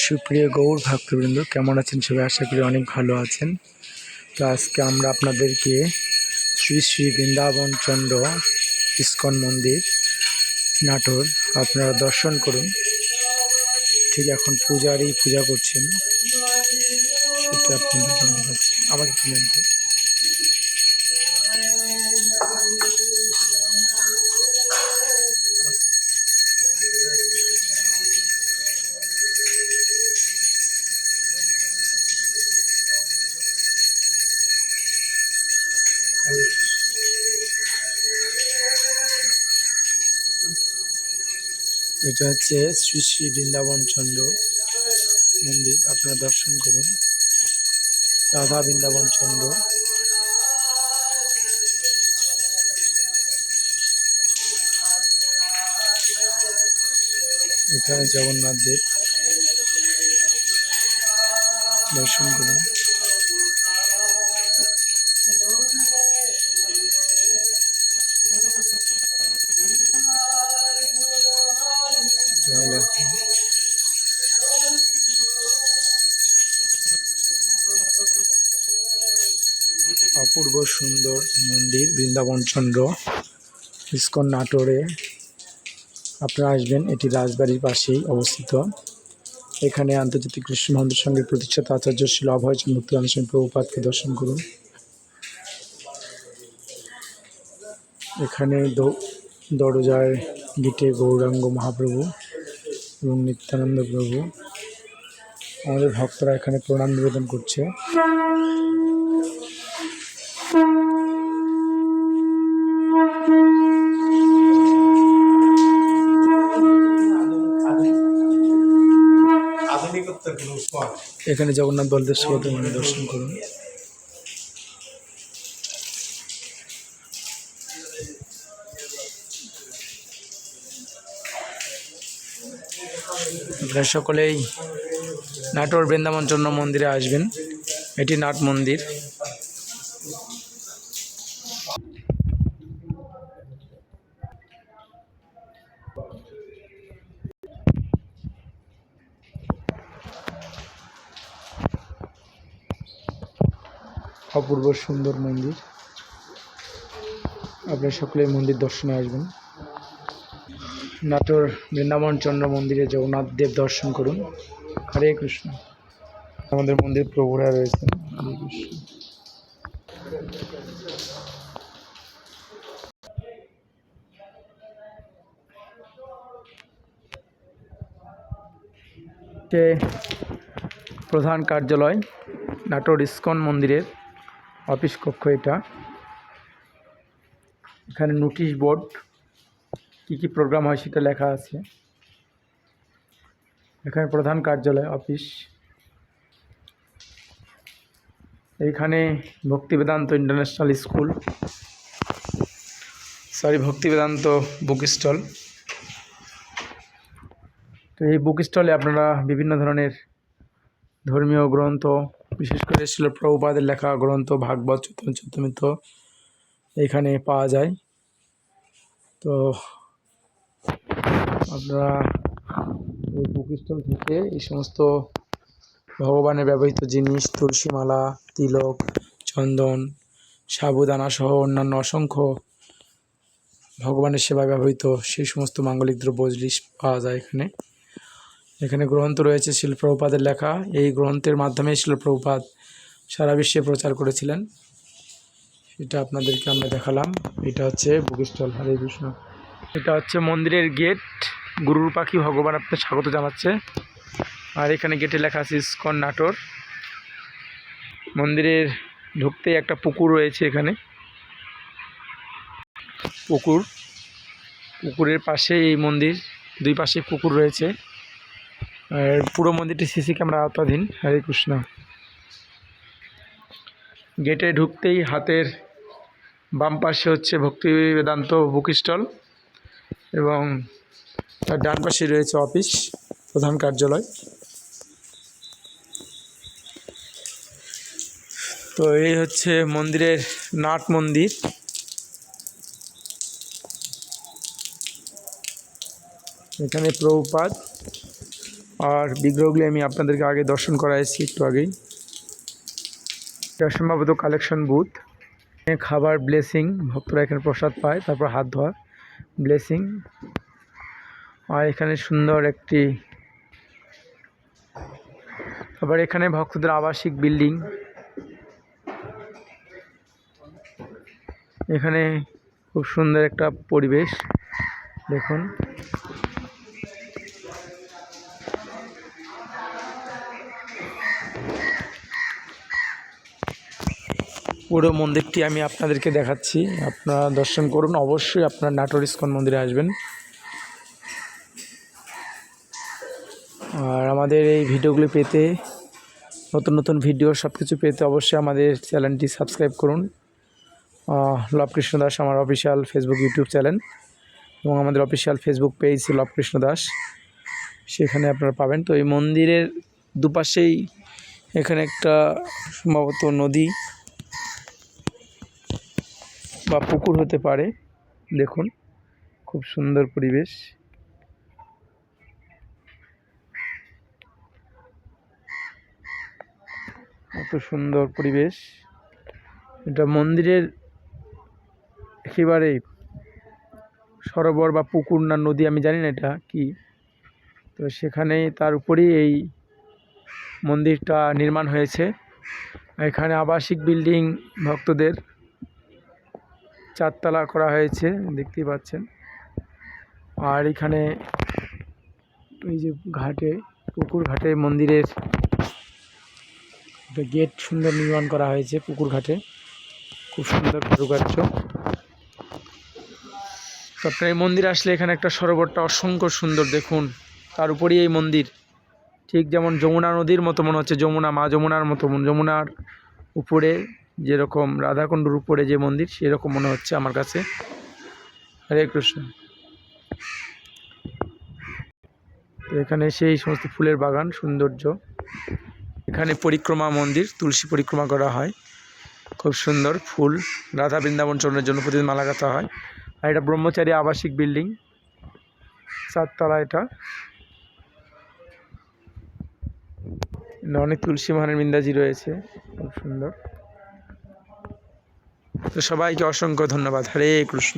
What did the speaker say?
সুপ্রিয় গৌর ভক্তবৃন্দ, কেমন আছেন সবাই? আশা করি অনেক ভালো আছেন। তো আজকে আমরা আপনাদেরকে শ্রী শ্রী বৃন্দাবন চন্দ্র ইস্কন মন্দির নাটোর আপনারা দর্শন করুন। ঠিক এখন পূজা করছেন, সেটা আপনাদের জানতে পারছি। আমাকে তুলেন তো। এটা হচ্ছে শ্রী শ্রী বৃন্দাবন চন্দ্র মন্দির, আপনারা দর্শন করুন। রাধা বৃন্দাবন চন্দ্র, এখানে জগন্নাথ দেব, দর্শন করুন। অপূর্ব সুন্দর মন্দির বৃন্দাবন চন্দ্র ইস্কন নাটোরে আপনারা আসবেন। এটি রাজবাড়ির পাশেই অবস্থিত। এখানে আন্তর্জাতিক কৃষ্ণ মহামন্দির সঙ্গে প্রতিষ্ঠাতা আচার্য শ্রী অভয়চন্দ্র মুক্তানন্দ স্বামী প্রভুপাদকে দর্শন করুন। এখানে দরজায় গেটে গৌরাঙ্গ মহাপ্রভু এবং নিত্যানন্দ প্রভু, আমাদের ভক্তরা এখানে প্রণাম নিবেদন করছে। এখানে জগন্নাথ বলদেব সুভদ্রা মন্দির দর্শন করুন। আপনারা সকলেই নাটোর বৃন্দাবন চন্দ্র মন্দিরে আসবেন। এটি নাট মন্দির। অপূর্ব সুন্দর মন্দির, আপনারা সকলে মন্দির দর্শনে আসবেন। নাটোর বৃন্দাবন চন্দ্র মন্দিরে জগন্নাথ দেব দর্শন করুন। হরে কৃষ্ণ। আমাদের মন্দির প্রভুরা রয়েছেন। হরে কৃষ্ণ। প্রধান কার্যালয় নাটোর ইস্কন মন্দিরের অফিস কক্ষ এটা। এখানে নোটিশ বোর্ড, কী প্রোগ্রাম হয় সেটা লেখা আছে। এখানে প্রধান কার্যালয় অফিস। এইখানে ভক্তি বেদান্ত ইন্টারন্যাশনাল স্কুল, ভক্তি বেদান্ত বুক স্টল। তো এই বুক স্টলে আপনারা বিভিন্ন ধরনের ধর্মীয় গ্রন্থ, বিশেষ করে শিল প্রভুপাদের লেখা গ্রন্থ ভাগবত, চৈতন্য এখানে পাওয়া যায়। তো আপনারা এই বুক স্টল থেকে এই সমস্ত ভগবানের ব্যবহৃত জিনিস, তুলসী মালা, তিলক, চন্দন, সাবুদানা সহ অন্যান্য অসংখ্য ভগবানের সেবায় ব্যবহৃত সেই সমস্ত মাঙ্গলিক দ্রব্য জিনিস পাওয়া যায় এখানে। এখানে গ্রন্থ রয়েছে শিল প্রভুপাদের লেখা। এই গ্রন্থের মাধ্যমে শিল প্রভুপাদ সারা বিশ্বে প্রচার করেছিলেন, এটা আপনাদেরকে আমরা দেখালাম। এটা হচ্ছে বুক স্টল। হরে কৃষ্ণ। এটা হচ্ছে মন্দিরের গেট। গুরুর পাখি ভগবান আপনার স্বাগত জানাচ্ছে। আর এখানে গেটে লেখা আছে ইস্কন নাটোর। মন্দিরের ঢুকতেই একটা পুকুর রয়েছে এখানে। পুকুরের পাশে এই মন্দির, দুই পাশে পুকুর রয়েছে। আর পুরো মন্দিরটি সিসি ক্যামেরা আওতাধীন। হরে কৃষ্ণ। গেটে ঢুকতেই হাতের বাম পাশে হচ্ছে ভক্তি বেদান্ত বুক স্টল এবং তার ডান পাশে রয়েছে অফিস, প্রধান কার্যালয়। তো এই হচ্ছে মন্দিরের নাট মন্দির। এখানে প্রভুপাদ আর বিগ্রহগুলি আমি আপনাদেরকে আগে দর্শন করাইছি একটু আগেই। এটা সম্ভবত কালেকশন বুথ। খাবার ব্লেসিং, ভক্তরা এখানে প্রসাদ পায়, তারপর হাত ধোয়া ব্লেসিং। আর এখানে সুন্দর একটি, আবার এখানে ভক্তদের আবাসিক বিল্ডিং। এখানে খুব সুন্দর একটা পরিবেশ দেখুন। পুরো মন্দিরটি আমি আপনাদেরকে দেখাচ্ছি, আপনারা দর্শন করুন। অবশ্যই আপনারা নাটোর ইস্কন মন্দিরে আসবেন। আর আমাদের এই ভিডিওগুলি পেতে, নতুন নতুন ভিডিও সব কিছু পেতে অবশ্যই আমাদের চ্যানেলটি সাবস্ক্রাইব করুন। লব কৃষ্ণ দাস আমার অফিসিয়াল ফেসবুক ইউটিউব চ্যানেল, এবং আমাদের অফিসিয়াল ফেসবুক পেজ লব কৃষ্ণ দাস, সেখানে আপনারা পাবেন। তো এই মন্দিরের দুপাশেই এখানে একটা সম্ভবত নদী বা পুকুর হতে পারে। দেখুন খুব সুন্দর পরিবেশ। এত সুন্দর পরিবেশ। এটা মন্দিরের একেবারে সরোবর বা পুকুর না নদী আমি জানি না এটা কি, তো সেখানেই তার উপরেই এই মন্দিরটা নির্মাণ হয়েছে। এখানে আবাসিক বিল্ডিং ভক্তদের 4 তলা করা হয়েছে, দেখতেই পাচ্ছেন। আর এখানে এই যে ঘাটে, পুকুর ঘাটে মন্দিরের একটা গেট সুন্দর নির্মাণ করা হয়েছে। পুকুর ঘাটে খুব সুন্দর কারুকার্য। তো আপনার এই মন্দির আসলে এখানে একটা সরোবরটা অসংখ্য সুন্দর দেখুন, তার উপরেই এই মন্দির। ঠিক যেমন যমুনা নদীর মতো মনে হচ্ছে, যমুনা মা যমুনার মতো, যমুনার উপরে যেরকম রাধাকুণ্ডুর উপরে যে মন্দির সেরকম মনে হচ্ছে আমার কাছে। হরে কৃষ্ণ। এখানে সেই সমস্ত ফুলের বাগান, সৌন্দর্য। এখানে পরিক্রমা মন্দির, তুলসী পরিক্রমা করা হয়, খুব সুন্দর ফুল। রাধা বৃন্দাবন চরণের জন্য প্রতিদিন মালা গাঁথা হয়। আর এটা ব্রহ্মচারী আবাসিক বিল্ডিং, 4 তলা। এটা অনেক তুলসী মহানের বিন্দাজি রয়েছে, খুব সুন্দর। তো সবাইকে অসংখ্য ধন্যবাদ। হরে কৃষ্ণ।